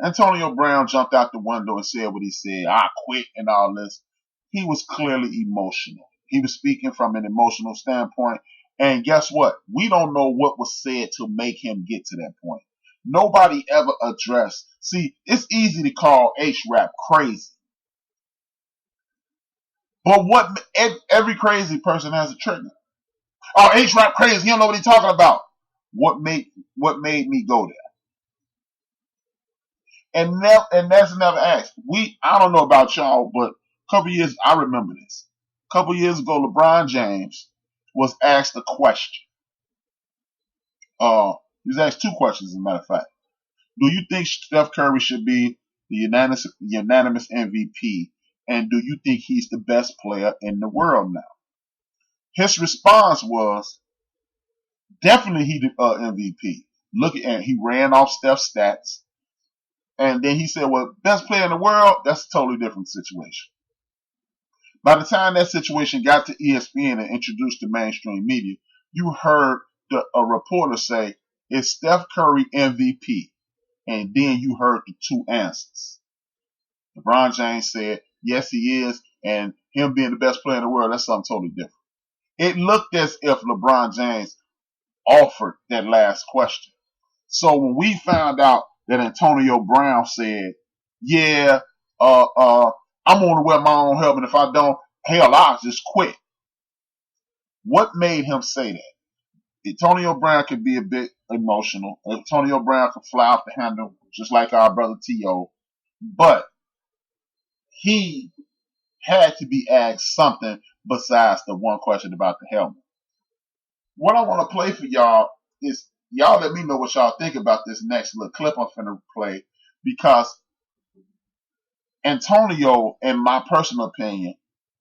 Antonio Brown jumped out the window and said what he said. I quit and all this. He was clearly emotional. He was speaking from an emotional standpoint. And guess what? We don't know what was said to make him get to that point. Nobody ever addressed. See, it's easy to call HRapB crazy. But every crazy person has a trigger. Oh, HRapB crazy. He don't know what he's talking about. What made me go there? And that's never asked. I don't know about y'all, but a couple years, I remember this. A couple years ago, LeBron James was asked a question. He was asked two questions, as a matter of fact. Do you think Steph Curry should be the unanimous MVP? And do you think he's the best player in the world now? His response was, definitely he the MVP. He ran off Steph's stats. And then he said, well, best player in the world, that's a totally different situation. By the time that situation got to ESPN and introduced to mainstream media, you heard a reporter say, is Steph Curry MVP? And then you heard the two answers. LeBron James said, yes, he is. And him being the best player in the world, that's something totally different. It looked as if LeBron James offered that last question. So when we found out that Antonio Brown said, yeah, I'm going to wear my own helmet. If I don't, hell, I'll just quit. What made him say that? Antonio Brown could be a bit emotional. Antonio Brown could fly off the handle, just like our brother T.O. But he had to be asked something besides the one question about the helmet. What I want to play for y'all is, y'all let me know what y'all think about this next little clip I'm finna play, because Antonio, in my personal opinion,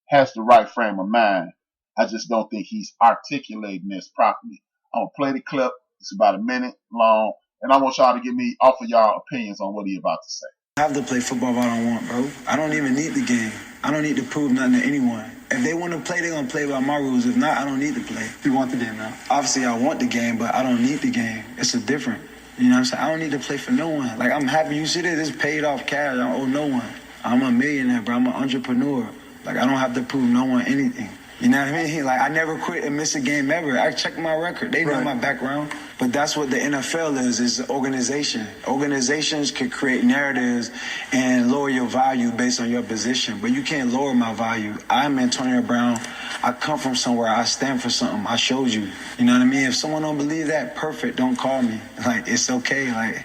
has the right frame of mind. I just don't think he's articulating this properly. I'm going to play the clip. It's about a minute long, and I want y'all to offer y'all opinions on what he's about to say. I have to play football if I don't want, bro. I don't even need the game. I don't need to prove nothing to anyone. If they want to play, they're going to play by my rules. If not, I don't need to play. You want the game now? Obviously, I want the game, but I don't need the game. It's a different. You know what I'm saying? I don't need to play for no one. Like, I'm happy. You see this? It's paid off cash. I don't owe no one. I'm a millionaire, bro. I'm an entrepreneur. Like, I don't have to prove no one anything. You know what I mean? Like, I never quit and miss a game ever. I check my record. They know my background. But that's what the NFL is an organization. Organizations can create narratives and lower your value based on your position. But you can't lower my value. I'm Antonio Brown. I come from somewhere. I stand for something. I showed you. You know what I mean? If someone don't believe that, perfect. Don't call me. Like, it's okay. Like,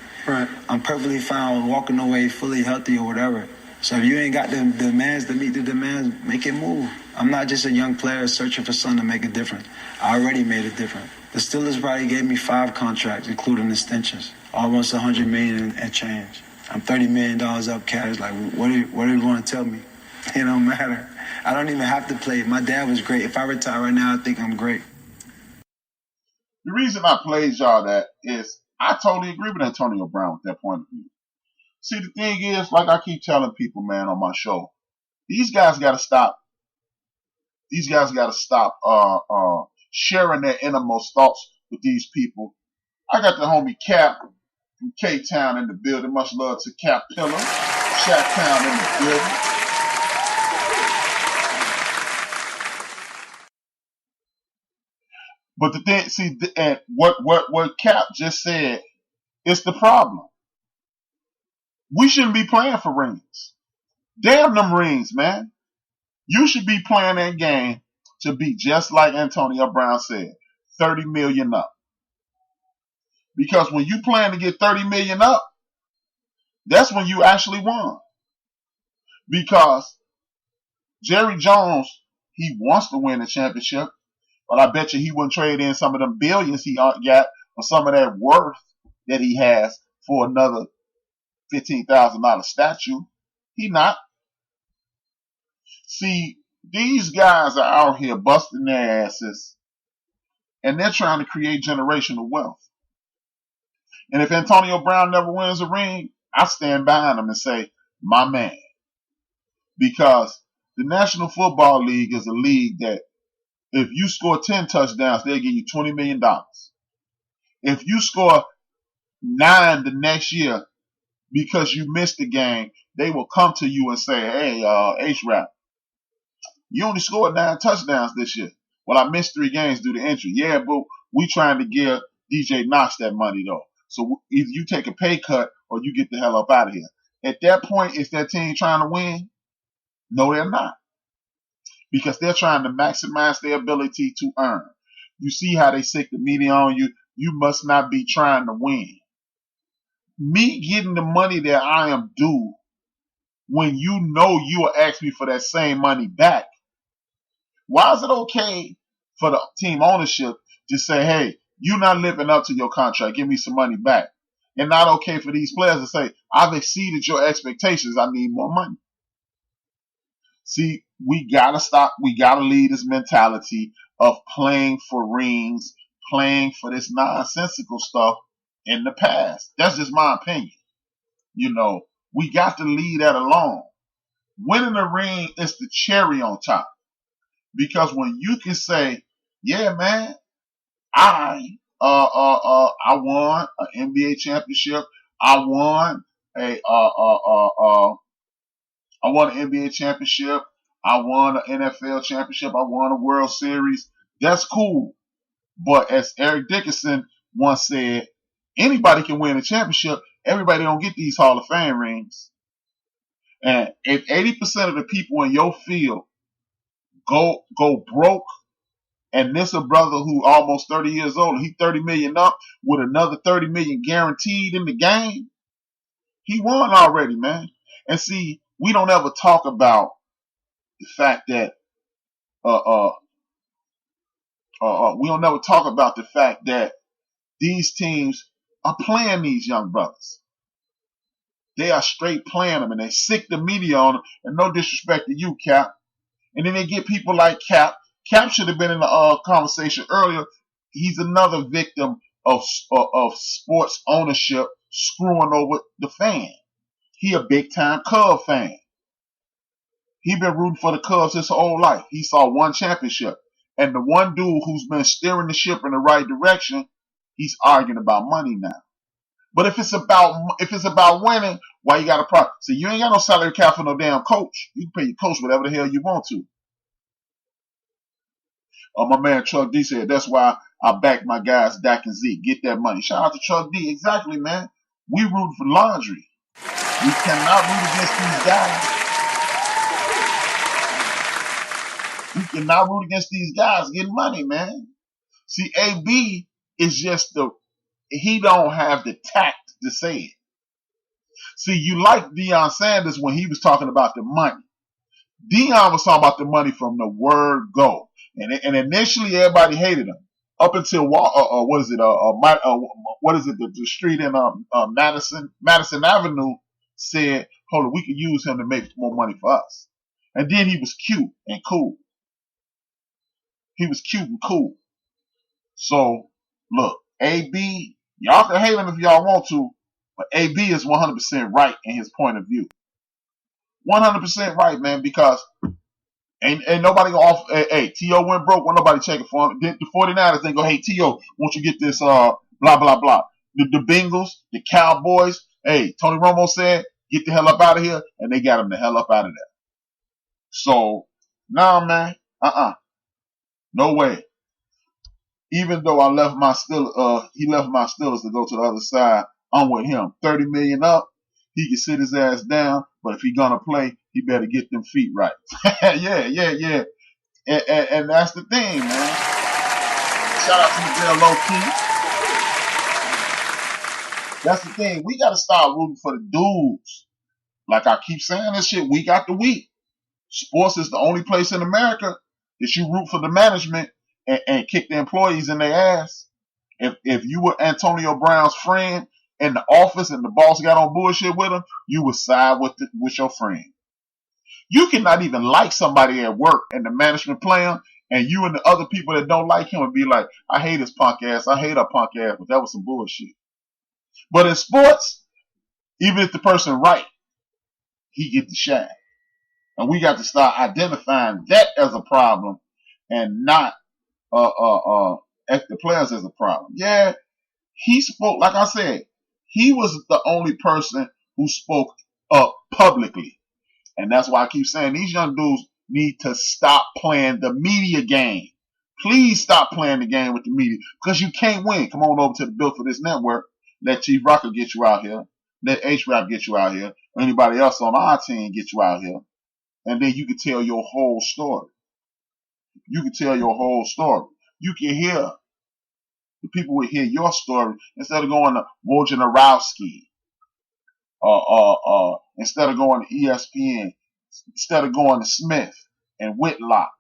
I'm perfectly fine walking away fully healthy or whatever. So if you ain't got the demands to meet the demands, make it move. I'm not just a young player searching for something to make a difference. I already made a difference. The Steelers probably gave me 5 contracts, including extensions, almost $100 million and change. I'm $30 million up cash. Like, what are you going to tell me? It don't matter. I don't even have to play. My dad was great. If I retire right now, I think I'm great. The reason I played y'all that is I totally agree with Antonio Brown with that point of view. See, the thing is, like I keep telling people, man, on my show, these guys got to stop. These guys got to stop sharing their innermost thoughts with these people. I got the homie Cap from K-Town in the building. Much love to Cap Pillar. Shack-Town in the building. But the thing, see, and what Cap just said is the problem. We shouldn't be playing for rings. Damn them rings, man. You should be playing that game to be just like Antonio Brown said, 30 million up. Because when you plan to get 30 million up, that's when you actually won. Because Jerry Jones, he wants to win the championship, but I bet you he wouldn't trade in some of them billions he got for some of that worth that he has for another $15,000 statue. He not. See, these guys are out here busting their asses, and they're trying to create generational wealth. And if Antonio Brown never wins a ring, I stand behind him and say, my man. Because the National Football League is a league that if you score 10 touchdowns, they'll give you $20 million. If you score 9 the next year, because you missed the game, they will come to you and say, hey, HRapB, you only scored 9 touchdowns this year. Well, I missed 3 games due to injury. Yeah, but we trying to give DJ Knox that money, though. So either you take a pay cut or you get the hell up out of here. At that point, is that team trying to win? No, they're not. Because they're trying to maximize their ability to earn. You see how they sick the media on you. You must not be trying to win. Me getting the money that I am due when you know you will ask me for that same money back. Why is it okay for the team ownership to say, hey, you're not living up to your contract, give me some money back? And not okay for these players to say, I've exceeded your expectations, I need more money. See, we gotta stop, we gotta leave this mentality of playing for rings, playing for this nonsensical stuff in the past. That's just my opinion. You know, we got to leave that alone. Winning the ring is the cherry on top. Because when you can say, yeah, man, I won an NBA championship. I won an NBA championship. I won an NFL championship. I won a World Series. That's cool. But as Eric Dickerson once said, anybody can win a championship. Everybody don't get these Hall of Fame rings. And if 80% of the people in your field go broke, and this a brother who almost 30 years old, he 30 million up with another 30 million guaranteed in the game, he won already, man. And see, we don't ever talk about the fact that we don't ever talk about the fact that these teams are playing these young brothers. They are straight playing them, and they sick the media on them. And no disrespect to you, Cap. And then they get people like Cap. Cap should have been in the conversation earlier. He's another victim of sports ownership screwing over the fan. He a big-time Cub fan. He been rooting for the Cubs his whole life. He saw one championship. And the one dude who's been steering the ship in the right direction, he's arguing about money now. But if it's about winning, why you got a problem? See, you ain't got no salary cap for no damn coach. You can pay your coach whatever the hell you want to. My man Chuck D said, that's why I back my guys Dak and Zeke. Get that money. Shout out to Chuck D. Exactly, man. We root for laundry. We cannot root against these guys. We cannot root against these guys getting money, man. See, AB is just he don't have the tact to say it. See, you like Deion Sanders when he was talking about the money. Deion was talking about the money from the word go. And initially everybody hated him. Up until the street in Madison Avenue said, hold on, we can use him to make more money for us. And then he was cute and cool. He was cute and cool. So, look, AB, y'all can hate him if y'all want to, but AB is 100% right in his point of view. 100% right, man, because ain't nobody go off. Hey, T.O. went broke, won't nobody checking for him. The 49ers ain't go, hey, T.O., won't you get this, blah, blah, blah. The Bengals, the Cowboys, hey, Tony Romo said, get the hell up out of here, and they got him the hell up out of there. So, nah, man, no way. Even though he left my Steelers to go to the other side, I'm with him. 30 million up, he can sit his ass down, but if he gonna play, he better get them feet right. yeah. And that's the thing, man. Shout out to Miguel Low Key. That's the thing. We gotta start rooting for the dudes. Like I keep saying this shit week after week. Sports is the only place in America that you root for the management and kick the employees in their ass. If you were Antonio Brown's friend in the office and the boss got on bullshit with him, you would side with your friend. You cannot even like somebody at work and the management play him, and you and the other people that don't like him would be like, I hate his punk ass, I hate her punk ass, but that was some bullshit. But in sports, even if the person right, he get the shine. And we got to start identifying that as a problem and not at the players as a problem. Yeah, he spoke, like I said, he was the only person who spoke up publicly. And that's why I keep saying these young dudes need to stop playing the media game. Please stop playing the game with the media because you can't win. Come on over to the Built for This network. Let Chief Rocker get you out here. Let HRapB get you out here. Or anybody else on our team get you out here. And then you can tell your whole story. You can tell your whole story. You can hear, the people will hear your story instead of going to Wojnarowski, instead of going to ESPN, instead of going to Smith and Whitlock,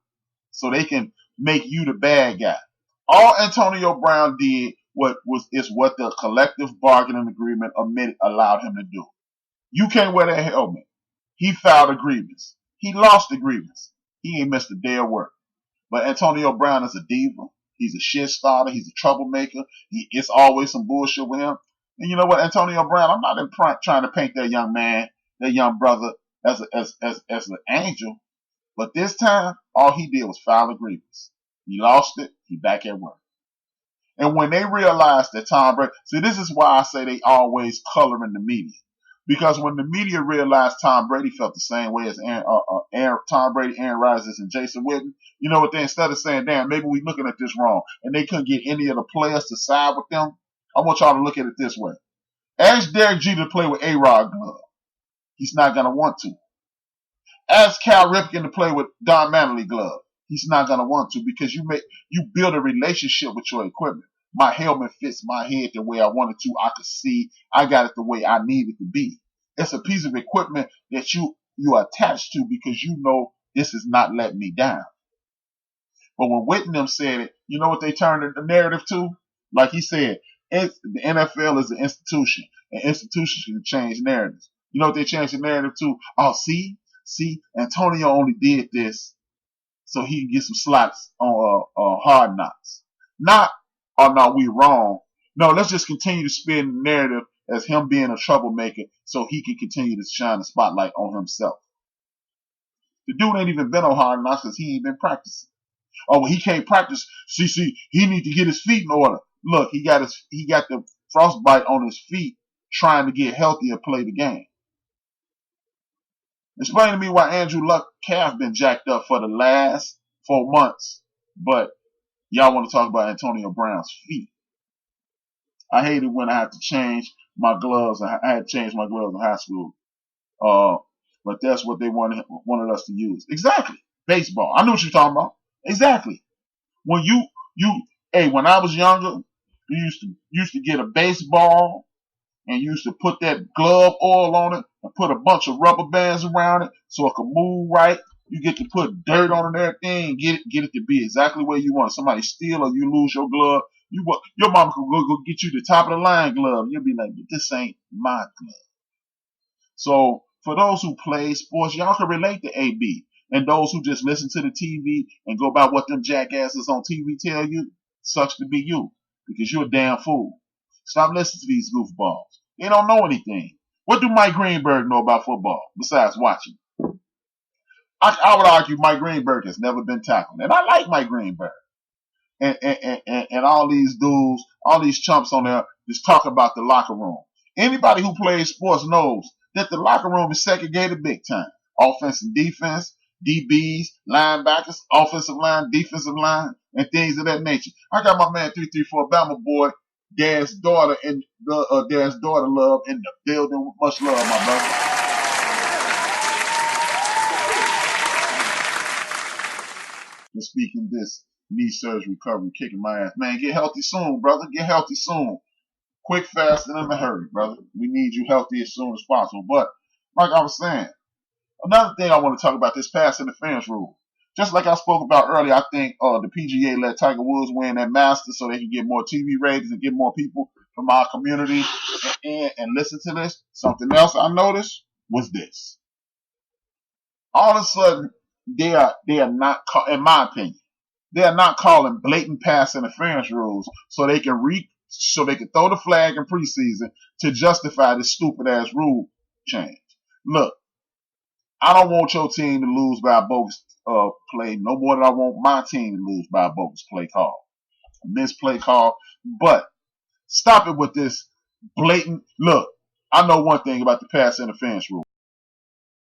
so they can make you the bad guy. All Antonio Brown did is what the collective bargaining agreement allowed him to do. You can't wear that helmet. He filed a grievance. He lost the grievance. He ain't missed a day of work. But Antonio Brown is a diva. He's a shit starter. He's a troublemaker. It's always some bullshit with him. And you know what, Antonio Brown, I'm not trying to paint that young man, that young brother, as an angel. But this time, all he did was file a grievance. He lost it. He back at work. And when they realized that Tom Brady, see, this is why I say they always color in the media. Because when the media realized Tom Brady felt the same way as Tom Brady, Aaron Rodgers, and Jason Witten, you know what, they, instead of saying, damn, maybe we're looking at this wrong, and they couldn't get any of the players to side with them, I want y'all to look at it this way. Ask Derek Jeter to play with A-Rod glove. He's not going to want to. Ask Cal Ripken to play with Don Mattingly glove. He's not going to want to because you build a relationship with your equipment. My helmet fits my head the way I wanted to. I could see. I got it the way I need it to be. It's a piece of equipment that you are attached to because you know this is not letting me down. But when Whitney said it, you know what they turned the narrative to? Like he said, the NFL is an institution, and institutions can change narratives. You know what they changed the narrative to? Oh, see, Antonio only did this so he can get some slots on Hard Knocks. Not, oh no, we wrong. No, let's just continue to spin the narrative as him being a troublemaker so he can continue to shine the spotlight on himself. The dude ain't even been on Hard Knocks because he ain't been practicing. Oh, well, he can't practice. See, he need to get his feet in order. Look, he got the frostbite on his feet trying to get healthy and play the game. Explain to me why Andrew Luck's calf been jacked up for the last 4 months, but y'all want to talk about Antonio Brown's feet. I hated when I had to change my gloves. I had to change my gloves in high school. But that's what they wanted us to use. Exactly. Baseball. I knew what you're talking about. Exactly. When when I was younger, you used to get a baseball and you used to put that glove oil on it and put a bunch of rubber bands around it so it could move right. You get to put dirt on it and everything and get it to be exactly where you want it. Somebody steal or you lose your glove. Your mama could go get you the top of the line glove. You'll be like, this ain't my glove. So for those who play sports, y'all can relate to AB. And those who just listen to the TV and go by what them jackasses on TV tell you, sucks to be you because you're a damn fool. Stop listening to these goofballs. They don't know anything. What do Mike Greenberg know about football besides watching? I would argue Mike Greenberg has never been tackled. And I like Mike Greenberg. And all these dudes, all these chumps on there just talk about the locker room. Anybody who plays sports knows that the locker room is segregated big time. Offense and defense, DBs, linebackers, offensive line, defensive line, and things of that nature. I got my man 334 Bama boy, Dad's daughter and Dad's daughter love in the building. Much love, my brother. Just speaking this knee surgery recovery, kicking my ass. Man, get healthy soon, brother. Get healthy soon. Quick, fast, and in a hurry, brother. We need you healthy as soon as possible. But like I was saying, another thing I want to talk about, this pass interference rule. Just like I spoke about earlier, I think the PGA let Tiger Woods win that Masters so they can get more TV ratings and get more people from our community and listen to this. Something else I noticed was this. All of a sudden, they are not, in my opinion, they are not calling blatant pass interference rules so they can throw the flag in preseason to justify this stupid ass rule change. Look, I don't want your team to lose by a bogus play no more than I want my team to lose by a bogus play call, a missed play call. But stop it with this blatant. Look, I know one thing about the pass interference rule.